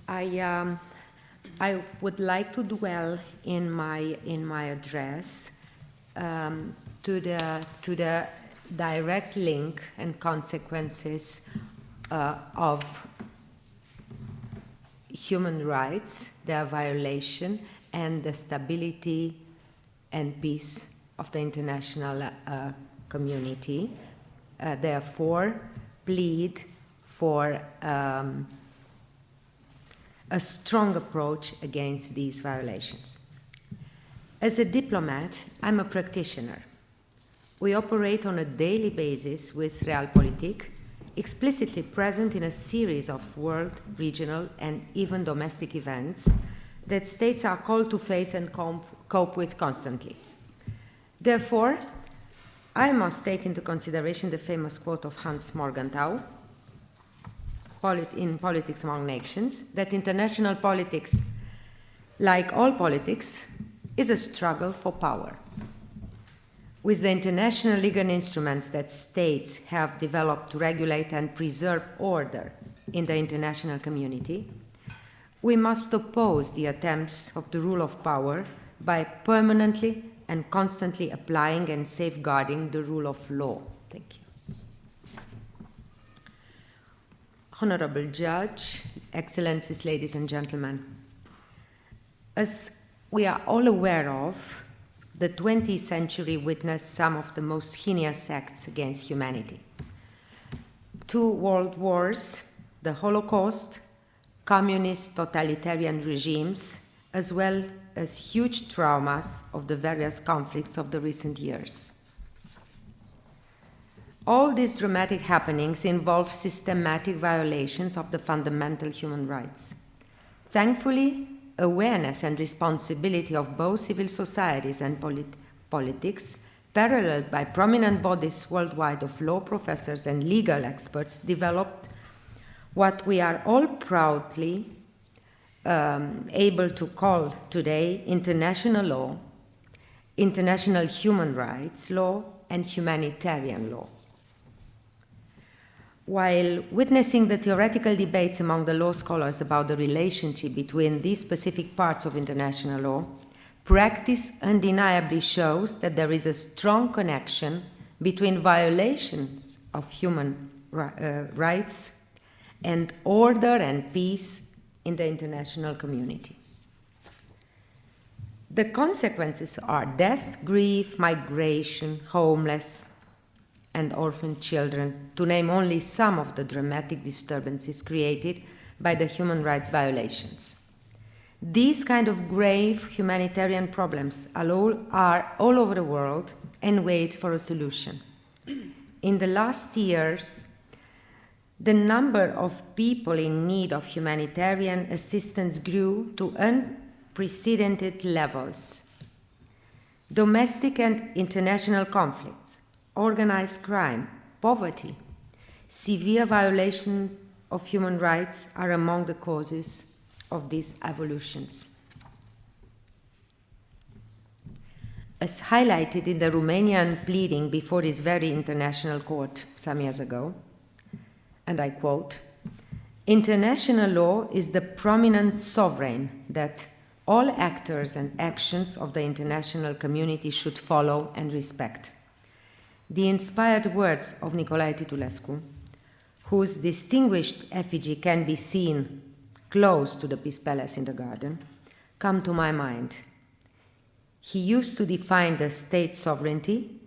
I would like to dwell in my address to the direct link and consequences of human rights, their violation, and the stability and peace of the international community. Therefore, plead for a strong approach against these violations. As a diplomat, I'm a practitioner. We operate on a daily basis with Realpolitik, explicitly present in a series of world, regional, and even domestic events that states are called to face and cope with constantly. Therefore, I must take into consideration the famous quote of Hans Morgenthau in Politics Among Nations, that international politics, like all politics, is a struggle for power. With the international legal instruments that states have developed to regulate and preserve order in the international community, we must oppose the attempts of the rule of power by permanently and constantly applying and safeguarding the rule of law. Thank you. Honorable Judge, Excellencies, ladies and gentlemen, as we are all aware of, the 20th century witnessed some of the most heinous acts against humanity. 2 world wars, the Holocaust, communist totalitarian regimes, as well as huge traumas of the various conflicts of the recent years. All these dramatic happenings involve systematic violations of the fundamental human rights. Thankfully, awareness and responsibility of both civil societies and politics, paralleled by prominent bodies worldwide of law professors and legal experts, developed what we are all proudly able to call today international law, international human rights law, and humanitarian law. While witnessing the theoretical debates among the law scholars about the relationship between these specific parts of international law, practice undeniably shows that there is a strong connection between violations of human rights and order and peace in the international community. The consequences are death, grief, migration, homeless, and orphan children, to name only some of the dramatic disturbances created by the human rights violations. These kind of grave humanitarian problems are all over the world and wait for a solution. In the last years, the number of people in need of humanitarian assistance grew to unprecedented levels. Domestic and international conflicts, organized crime, poverty, severe violations of human rights are among the causes of these evolutions. As highlighted in the Romanian pleading before this very international court some years ago, and I quote, "International law is the prominent sovereign that all actors and actions of the international community should follow and respect." The inspired words of Nicolae Titulescu, whose distinguished effigy can be seen close to the Peace Palace in the garden, come to my mind. He used to define the state sovereignty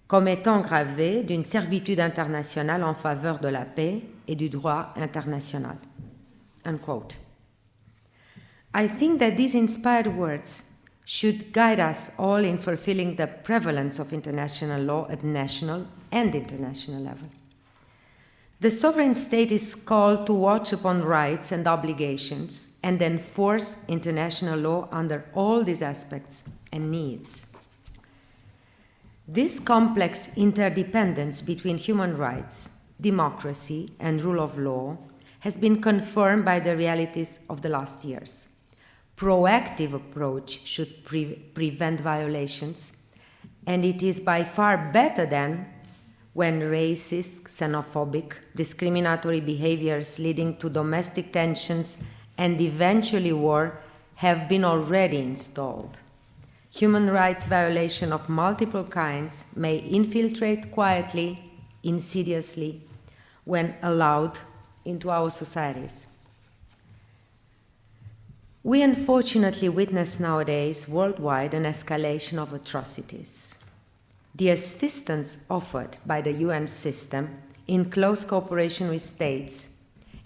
comme étant gravé d'une servitude internationale en faveur de la paix et du droit international. Unquote. I think that these inspired words should guide us all in fulfilling the prevalence of international law at national and international level. The sovereign state is called to watch upon rights and obligations and enforce international law under all these aspects and needs. This complex interdependence between human rights, democracy, and rule of law has been confirmed by the realities of the last years. Proactive approach should prevent violations, and it is by far better than when racist, xenophobic, discriminatory behaviors leading to domestic tensions and eventually war have been already installed. Human rights violation of multiple kinds may infiltrate quietly, insidiously, when allowed into our societies. We unfortunately witness nowadays worldwide an escalation of atrocities. The assistance offered by the UN system in close cooperation with states,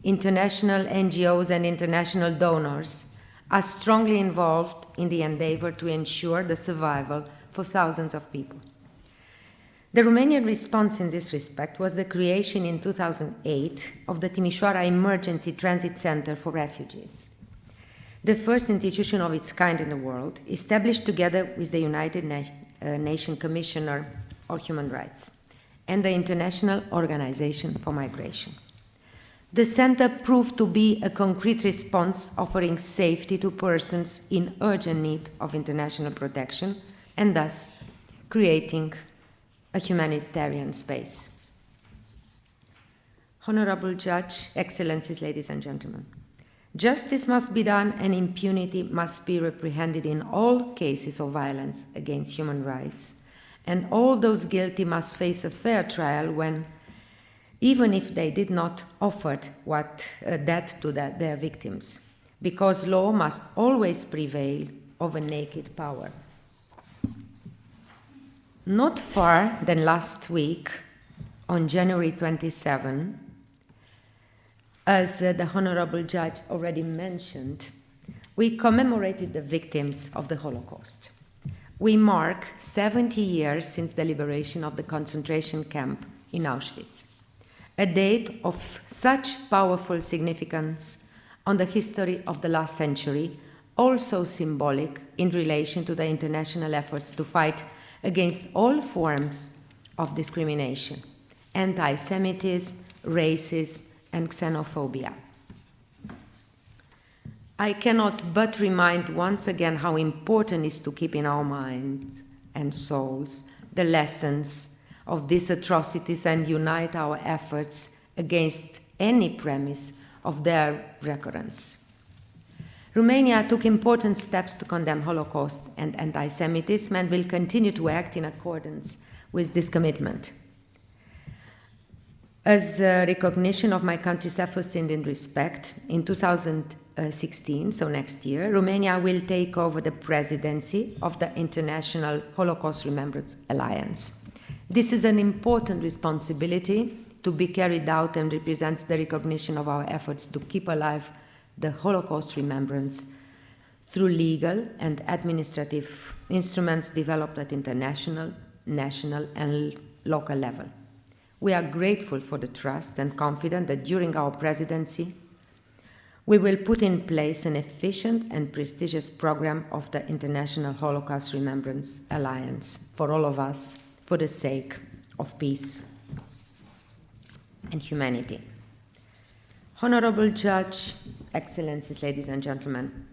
international NGOs and international donors are strongly involved in the endeavor to ensure the survival for thousands of people. The Romanian response in this respect was the creation in 2008 of the Timișoara Emergency Transit Center for Refugees, the first institution of its kind in the world, established together with the United Nations Commissioner on Human Rights and the International Organization for Migration. The center proved to be a concrete response offering safety to persons in urgent need of international protection and thus creating a humanitarian space. Honorable Judge, Excellencies, ladies and gentlemen, justice must be done and impunity must be reprehended in all cases of violence against human rights, and all those guilty must face a fair trial when, even if they did not offer that to their victims, because law must always prevail over naked power. Not far than last week, on January 27, as the Honorable Judge already mentioned, we commemorated the victims of the Holocaust. We mark 70 years since the liberation of the concentration camp in Auschwitz, a date of such powerful significance on the history of the last century, also symbolic in relation to the international efforts to fight against all forms of discrimination, anti-Semitism, racism, and xenophobia. I cannot but remind once again how important it is to keep in our minds and souls the lessons of these atrocities and unite our efforts against any premise of their recurrence. Romania took important steps to condemn Holocaust and anti-Semitism and will continue to act in accordance with this commitment. As a recognition of my country's efforts in this respect, in 2016, so next year, Romania will take over the presidency of the International Holocaust Remembrance Alliance. This is an important responsibility to be carried out and represents the recognition of our efforts to keep alive the Holocaust remembrance through legal and administrative instruments developed at international, national, and local level. We are grateful for the trust and confident that during our presidency, we will put in place an efficient and prestigious program of the International Holocaust Remembrance Alliance for all of us, for the sake of peace and humanity. Honorable Judge, Excellencies, ladies and gentlemen,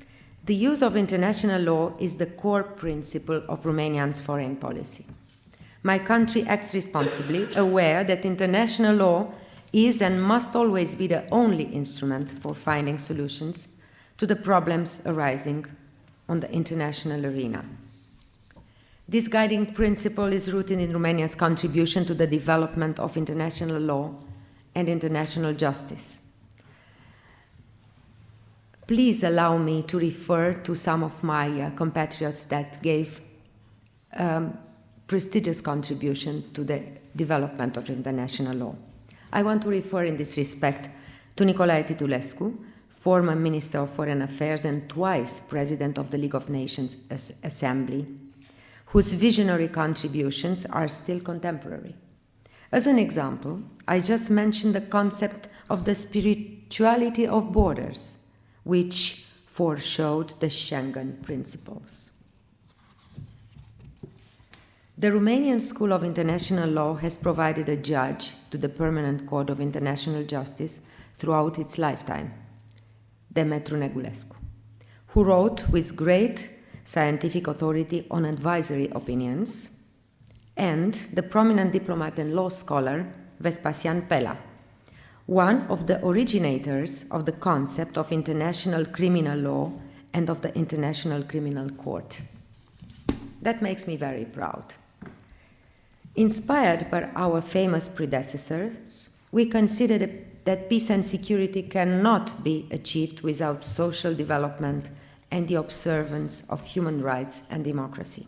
the use of international law is the core principle of Romania's foreign policy. My country acts responsibly, aware that international law is and must always be the only instrument for finding solutions to the problems arising on the international arena. This guiding principle is rooted in Romania's contribution to the development of international law and international justice. Please allow me to refer to some of my compatriots that gave prestigious contribution to the development of international law. I want to refer in this respect to Nicolae Titulescu, former Minister of Foreign Affairs and twice President of the League of Nations Assembly, whose visionary contributions are still contemporary. As an example, I just mentioned the concept of the spirituality of borders, which foreshowed the Schengen principles. The Romanian School of International Law has provided a judge to the Permanent Court of International Justice throughout its lifetime, Demetru Negulescu, who wrote with great scientific authority on advisory opinions and the prominent diplomat and law scholar Vespasian Pella, one of the originators of the concept of international criminal law and of the International Criminal Court. That makes me very proud. Inspired by our famous predecessors, we consider that peace and security cannot be achieved without social development and the observance of human rights and democracy.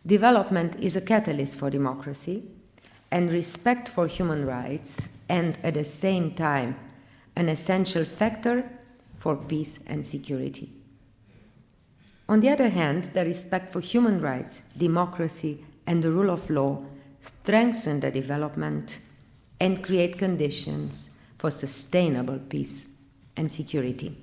Development is a catalyst for democracy, and respect for human rights, and at the same time, an essential factor for peace and security. On the other hand, the respect for human rights, democracy, and the rule of law strengthen the development and create conditions for sustainable peace and security.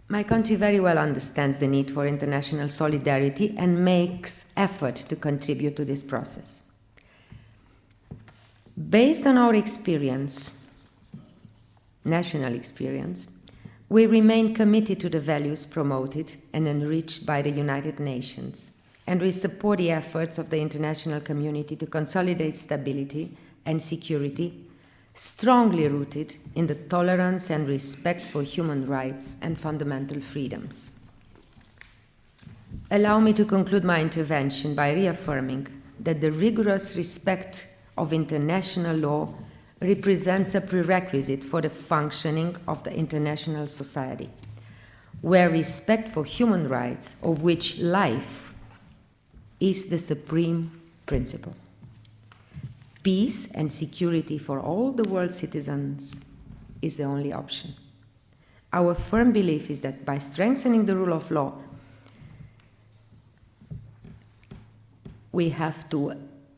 My country very well understands the need for international solidarity and makes effort to contribute to this process. Based on our experience, national experience, we remain committed to the values promoted and enriched by the United Nations, and we support the efforts of the international community to consolidate stability and security, strongly rooted in the tolerance and respect for human rights and fundamental freedoms. Allow me to conclude my intervention by reaffirming that the rigorous respect of international law represents a prerequisite for the functioning of the international society, where respect for human rights, of which life is the supreme principle. Peace and security for all the world's citizens is the only option. Our firm belief is that by strengthening the rule of law, we have to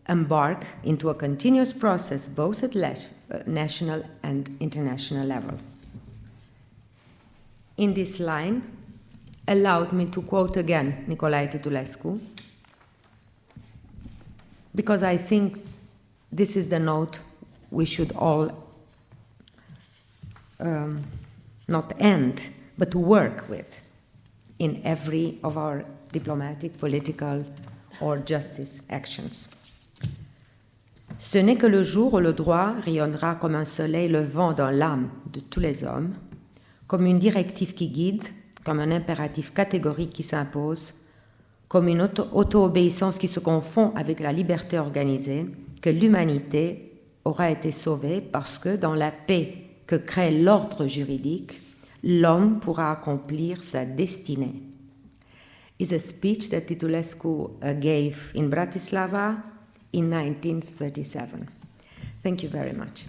embark into a continuous process both at national and international level. In this line, allow me to quote again Nicolae Titulescu, because I think this is the note we should all not end, but work with in every of our diplomatic, political, or justice actions. Ce n'est que le jour où le droit rayonnera comme un soleil levant dans l'âme de tous les hommes, comme une directive qui guide, comme un impératif catégorique qui s'impose, comme une auto-obéissance qui se confond avec la liberté organisée, que l'humanité aura été sauvée parce que dans la paix que crée l'ordre juridique, l'homme pourra accomplir sa destinée. Is a speech that Titulescu gave in Bratislava in 1937. Thank you very much.